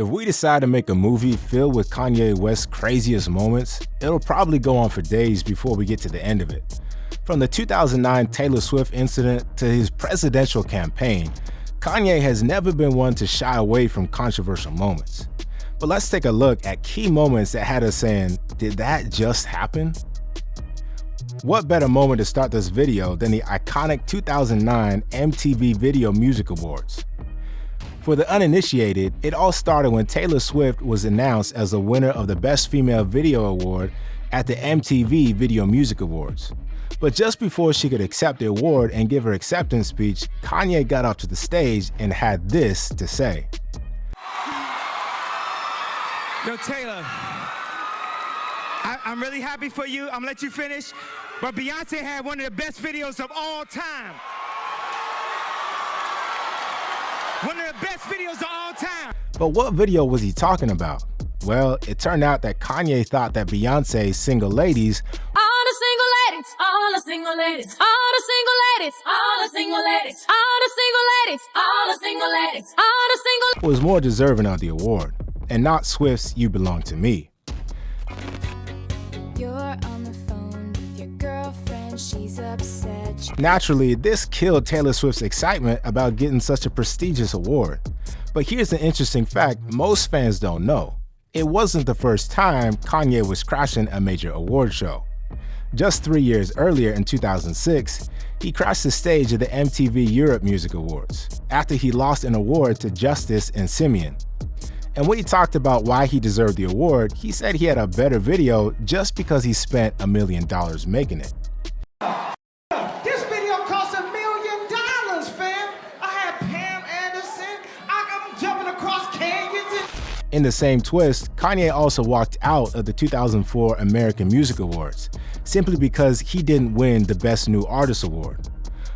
If we decide to make a movie filled with Kanye West's craziest moments, it'll probably go on for days before we get to the end of it. From the 2009 Taylor Swift incident to his presidential campaign, Kanye has never been one to shy away from controversial moments. But let's take a look at key moments that had us saying, did that just happen? What better moment to start this video than the iconic 2009 MTV Video Music Awards? For the uninitiated, it all started when Taylor Swift was announced as the winner of the Best Female Video Award at the MTV Video Music Awards. But just before she could accept the award and give her acceptance speech, Kanye got up to the stage and had this to say. Yo, Taylor, I'm really happy for you. I'm gonna let you finish. But Beyonce had one of the best videos of all time. One of the best videos of all time. But what video was he talking about? Well, it turned out that Kanye thought that Beyonce's Single Ladies, all the single ladies, all the single ladies, all the single ladies, all the single ladies, all the single ladies, all the single ladies, all the single was more deserving of the award, and not Swift's You Belong to Me. You're on the phone with your girlfriend, she's upset. Naturally, this killed Taylor Swift's excitement about getting such a prestigious award. But here's an interesting fact most fans don't know. It wasn't the first time Kanye was crashing a major award show. Just 3 years earlier in 2006, he crashed the stage of the MTV Europe Music Awards after he lost an award to Justice and Simeon. And when he talked about why he deserved the award, he said he had a better video just because he spent $1 million making it. This video cost $1 million, fam. I had Pam Anderson. I'm jumping across canyons. In the same twist, Kanye also walked out of the 2004 American Music Awards, simply because he didn't win the Best New Artist Award.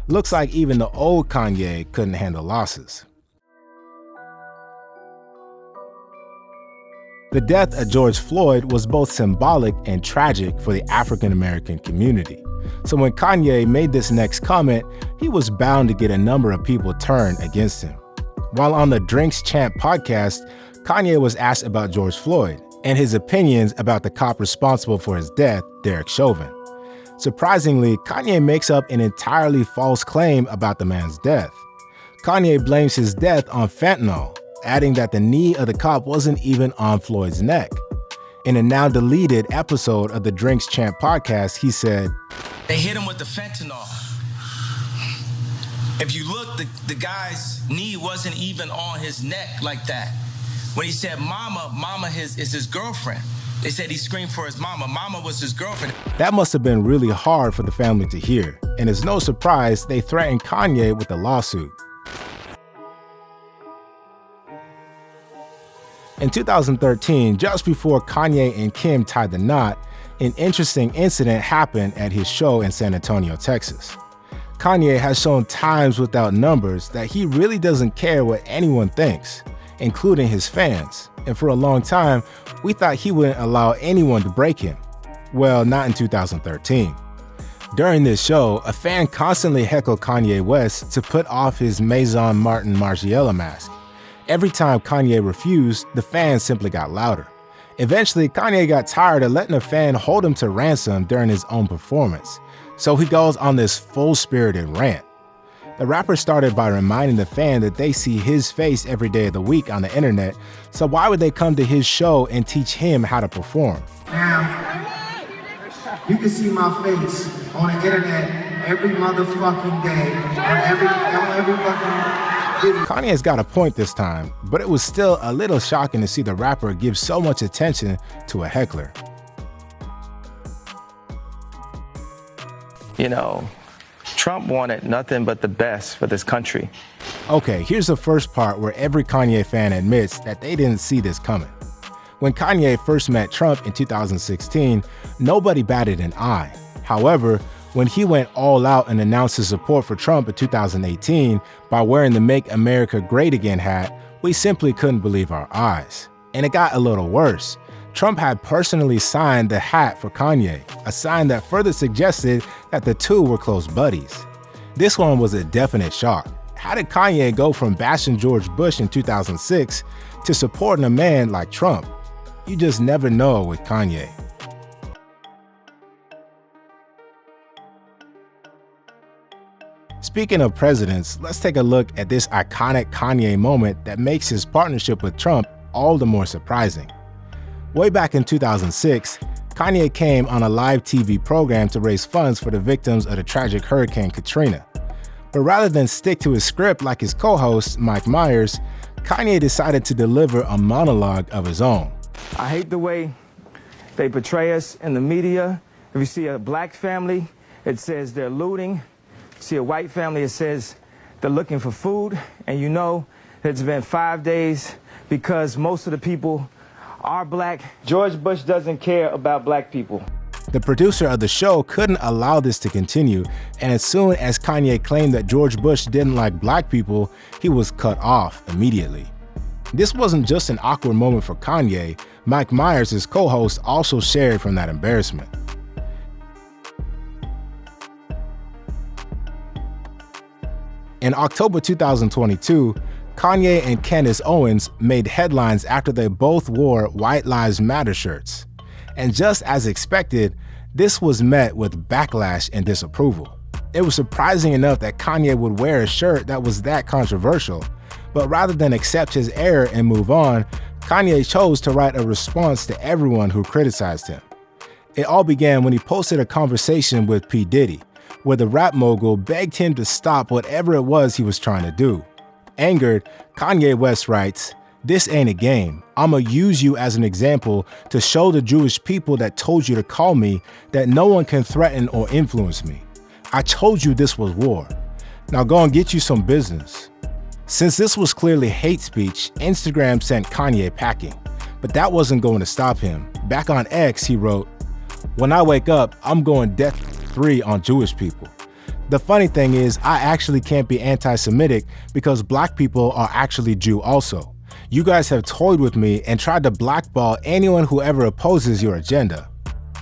Looks like even the old Kanye couldn't handle losses. The death of George Floyd was both symbolic and tragic for the African American community. So when Kanye made this next comment, he was bound to get a number of people turned against him. While on the Drinks Champ podcast, Kanye was asked about George Floyd and his opinions about the cop responsible for his death, Derek Chauvin. Surprisingly, Kanye makes up an entirely false claim about the man's death. Kanye blames his death on fentanyl, adding that the knee of the cop wasn't even on Floyd's neck. In a now deleted episode of the Drinks Champ podcast, he said, "They hit him with the fentanyl. If you look, the guy's knee wasn't even on his neck like that. When he said mama is his girlfriend. They said he screamed for his mama. Mama was his girlfriend." That must have been really hard for the family to hear, and it's no surprise they threatened Kanye with a lawsuit. In 2013, just before Kanye and Kim tied the knot, an interesting incident happened at his show in San Antonio, Texas. Kanye has shown times without numbers that he really doesn't care what anyone thinks, including his fans. And for a long time, we thought he wouldn't allow anyone to break him. Well, not in 2013. During this show, a fan constantly heckled Kanye West to put off his Maison Martin Margiela mask. Every time Kanye refused, the fans simply got louder. Eventually, Kanye got tired of letting a fan hold him to ransom during his own performance, so he goes on this full-spirited rant. The rapper started by reminding the fan that they see his face every day of the week on the internet, so why would they come to his show and teach him how to perform? Now, you can see my face on the internet every motherfucking day, on every fucking... Kanye's got a point this time, but it was still a little shocking to see the rapper give so much attention to a heckler. You know, Trump wanted nothing but the best for this country. Okay, here's the first part where every Kanye fan admits that they didn't see this coming. When Kanye first met Trump in 2016, nobody batted an eye. However, when he went all out and announced his support for Trump in 2018 by wearing the Make America Great Again hat, we simply couldn't believe our eyes. And it got a little worse. Trump had personally signed the hat for Kanye, a sign that further suggested that the two were close buddies. This one was a definite shock. how did Kanye go from bashing George Bush in 2006 to supporting a man like Trump? You just never know with Kanye. Speaking of presidents, let's take a look at this iconic Kanye moment that makes his partnership with Trump all the more surprising. Way back in 2006, Kanye came on a live TV program to raise funds for the victims of the tragic Hurricane Katrina. But rather than stick to his script like his co-host, Mike Myers, Kanye decided to deliver a monologue of his own. I hate the way they portray us in the media. If you see a black family, it says they're looting. See a white family, it says they're looking for food. And you know it's been 5 days because most of the people are black. George Bush doesn't care about black people. The producer of the show couldn't allow this to continue, and as soon as Kanye claimed that George Bush didn't like black people, he was cut off immediately. This wasn't just an awkward moment for Kanye. Mike Myers, his co-host, also shared from that embarrassment. In October 2022, Kanye and Candace Owens made headlines after they both wore White Lives Matter shirts. And just as expected, this was met with backlash and disapproval. It was surprising enough that Kanye would wear a shirt that was that controversial, but rather than accept his error and move on, Kanye chose to write a response to everyone who criticized him. It all began when he posted a conversation with P. Diddy, where the rap mogul begged him to stop whatever it was he was trying to do. Angered, Kanye West writes, "This ain't a game. I'ma use you as an example to show the Jewish people that told you to call me that no one can threaten or influence me. I told you this was war. Now go and get you some business." Since this was clearly hate speech, Instagram sent Kanye packing. But that wasn't going to stop him. Back on X, he wrote, "When I wake up, I'm going death 3 on Jewish people. The funny thing is, I actually can't be anti-Semitic because black people are actually Jew also. You guys have toyed with me and tried to blackball anyone who ever opposes your agenda."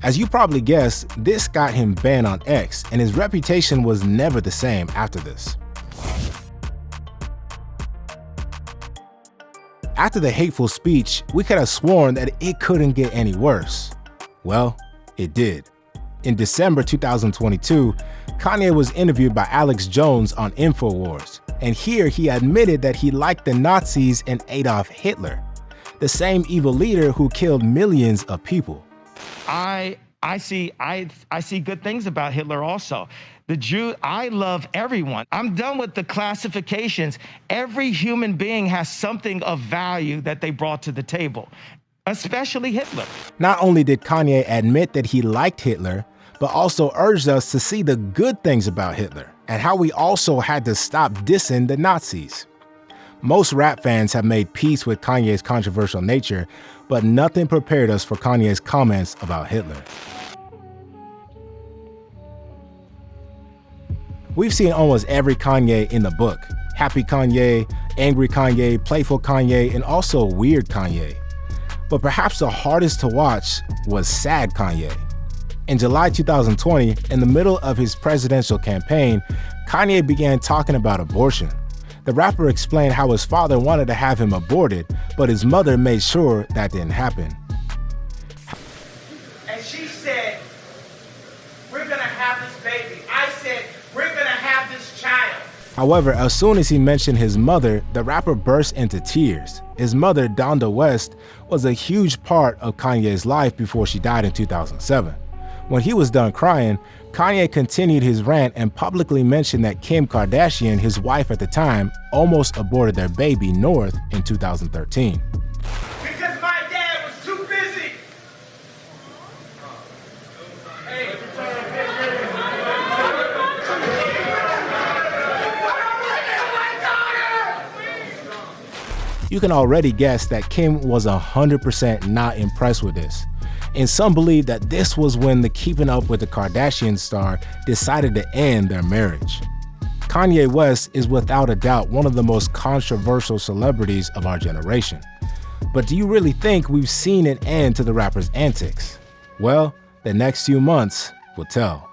As you probably guessed, this got him banned on X, and his reputation was never the same after this. After the hateful speech, we could have sworn that it couldn't get any worse. Well, it did. In December 2022, Kanye was interviewed by Alex Jones on InfoWars, and here he admitted that he liked the Nazis and Adolf Hitler, the same evil leader who killed millions of people. I see good things about Hitler also. The Jew, I love everyone. I'm done with the classifications. Every human being has something of value that they brought to the table, especially Hitler. Not only did Kanye admit that he liked Hitler, but also urged us to see the good things about Hitler and how we also had to stop dissing the Nazis. Most rap fans have made peace with Kanye's controversial nature, but nothing prepared us for Kanye's comments about Hitler. We've seen almost every Kanye in the book: Happy Kanye, Angry Kanye, Playful Kanye, and also Weird Kanye. But perhaps the hardest to watch was Sad Kanye. In July 2020, in the middle of his presidential campaign, Kanye began talking about abortion. The rapper explained how his father wanted to have him aborted, but his mother made sure that didn't happen. And she said, "We're gonna have this baby." I said, "We're gonna have this child." However, as soon as he mentioned his mother, the rapper burst into tears. His mother, Donda West, was a huge part of Kanye's life before she died in 2007. When he was done crying, Kanye continued his rant and publicly mentioned that Kim Kardashian, his wife at the time, almost aborted their baby, North, in 2013. Because my dad was too busy. You can already guess that Kim was 100% not impressed with this. And some believe that this was when the Keeping Up with the Kardashians star decided to end their marriage. Kanye West is without a doubt one of the most controversial celebrities of our generation. But do you really think we've seen an end to the rapper's antics? Well, the next few months will tell.